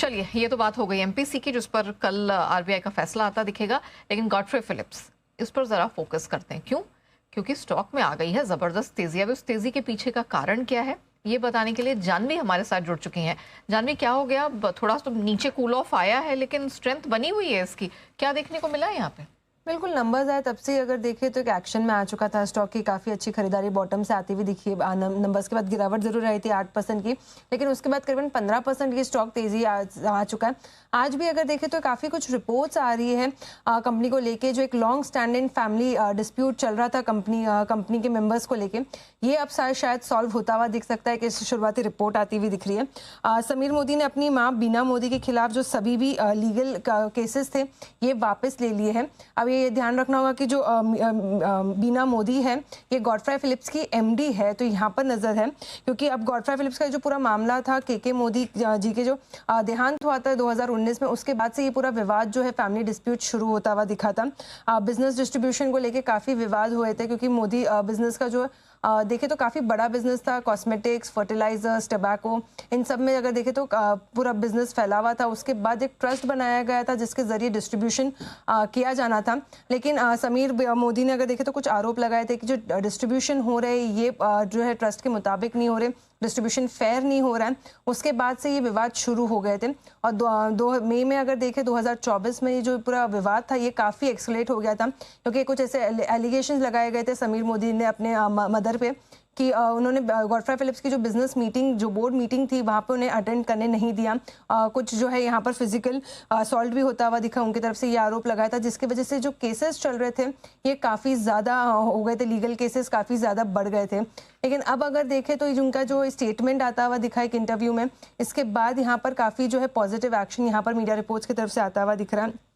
चलिए, ये तो बात हो गई एमपीसी की, जिस पर कल आरबीआई का फैसला आता दिखेगा। लेकिन गॉडफ्रे फिलिप्स, इस पर जरा फोकस करते हैं। क्यों? क्योंकि स्टॉक में आ गई है जबरदस्त तेजी। अब उस तेजी के पीछे का कारण क्या है, ये बताने के लिए जानवी हमारे साथ जुड़ चुकी हैं। जानवी, क्या हो गया? थोड़ा तो नीचे कूल ऑफ आया है, लेकिन स्ट्रेंथ बनी हुई है इसकी। क्या देखने को मिला है यहाँ पे? बिल्कुल, नंबर्स आए तब से अगर देखें तो एक एक्शन में आ चुका था। स्टॉक की काफ़ी अच्छी खरीदारी बॉटम से आती हुई दिखी है। नंबर्स के बाद गिरावट जरूर आई थी 8% की, लेकिन उसके बाद करीबन 15% की स्टॉक तेजी आ चुका है। आज भी अगर देखें तो काफ़ी कुछ रिपोर्ट्स आ रही है कंपनी को लेके। जो एक लॉन्ग स्टैंडिंग फैमिली डिस्प्यूट चल रहा था कंपनी के मेंबर्स को लेके, ये अब शायद सॉल्व होता हुआ दिख सकता है कि शुरुआती रिपोर्ट आती हुई दिख रही है। समीर मोदी ने अपनी माँ बीना मोदी के खिलाफ जो सभी भी लीगल केसेस थे, ये वापस ले लिए हैं। अब ये ध्यान रखना होगा कि जो बीना मोदी है, ये गॉडफ्रे फिलिप्स की एमडी है, तो यहाँ पर नजर है। क्योंकि अब गॉडफ्रे फिलिप्स का जो पूरा मामला था, के मोदी जी के जो देहांत हुआ था 2019 में, उसके बाद से ये पूरा विवाद जो है फैमिली डिस्प्यूट शुरू होता हुआ दिखा था। बिजनेस डिस्ट्रीब्यूशन को लेके काफी विवाद हुए थे, क्योंकि मोदी बिजनेस का जो देखे तो काफी बड़ा बिजनेस था। कॉस्मेटिक्स, फर्टिलाइजर्स, टबैको, इन सब में अगर देखे तो पूरा बिजनेस फैला हुआ था। उसके बाद एक ट्रस्ट बनाया गया था जिसके जरिए डिस्ट्रीब्यूशन किया जाना था। लेकिन समीर मोदी ने अगर देखे तो कुछ आरोप लगाए थे कि जो डिस्ट्रीब्यूशन हो रहे ये जो है ट्रस्ट के मुताबिक नहीं हो रहे, डिस्ट्रीब्यूशन फेयर नहीं हो रहा है। उसके बाद से ये विवाद शुरू हो गए थे। और दो मई में अगर देखें 2024 में ये जो पूरा विवाद था, ये काफ़ी एक्सकलेट हो गया था, क्योंकि कुछ ऐसे एलिगेशंस लगाए गए थे समीर मोदी ने अपने मदर पे कि उन्होंने गॉडफ्रे फिलिप्स की जो बिजनेस मीटिंग, जो बोर्ड मीटिंग थी, वहाँ पे उन्हें अटेंड करने नहीं दिया। कुछ जो है यहाँ पर फिजिकल असॉल्ट भी होता हुआ दिखा, उनकी तरफ से ये आरोप लगाया था, जिसकी वजह से जो केसेस चल रहे थे ये काफ़ी ज़्यादा हो गए थे, लीगल केसेस काफ़ी ज़्यादा बढ़ गए थे। लेकिन अब अगर देखें तो उनका जो स्टेटमेंट आता हुआ दिखा एक इंटरव्यू में, इसके बाद यहाँ पर काफ़ी जो है पॉजिटिव एक्शन यहाँ पर मीडिया रिपोर्ट्स की तरफ से आता हुआ दिख रहा है।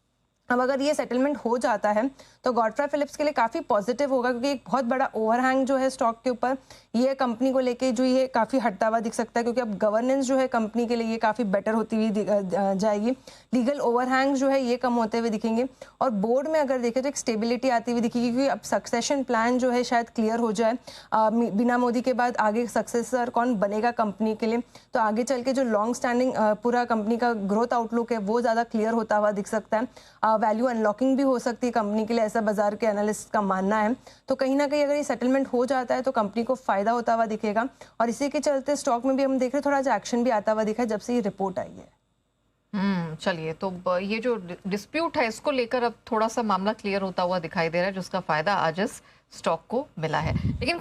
अब अगर ये सेटलमेंट हो जाता है तो गॉडफ्रे फिलिप्स के लिए काफ़ी पॉजिटिव होगा, क्योंकि एक बहुत बड़ा ओवरहैंग जो है स्टॉक के ऊपर, ये कंपनी को लेके जो ये काफ़ी हटता हुआ दिख सकता है, क्योंकि अब गवर्नेंस जो है कंपनी के लिए ये काफ़ी बेटर होती हुई जाएगी। लीगल ओवरहैंग जो है ये कम होते हुए दिखेंगे। और बोर्ड में अगर देखें तो एक स्टेबिलिटी आती हुई दिखेगी, क्योंकि अब सक्सेशन प्लान जो है शायद क्लियर हो जाए। बिना मोदी के बाद आगे सक्सेसर कौन बनेगा कंपनी के लिए, तो आगे चल के जो लॉन्ग स्टैंडिंग पूरा कंपनी का ग्रोथ आउटलुक है वो ज़्यादा क्लियर होता हुआ दिख सकता है। वैल्यू अनलॉकिंग भी हो सकती है कंपनी के लिए, ऐसा बाजार के एनालिस्ट का मानना है। तो कहीं ना कहीं अगर ये सेटलमेंट हो जाता है तो कंपनी को फायदा होता हुआ दिखेगा। और इसी के चलते स्टॉक में भी हम देख रहे हैं थोड़ा सा एक्शन भी आता हुआ दिखा है जब से ये रिपोर्ट आई है। चलिए, तो ये जो डिस्प्यूट है, इसको लेकर अब थोड़ा सा मामला क्लियर होता हुआ दिखाई दे रहा है, जिसका फायदा आज इस स्टॉक को मिला है। लेकिन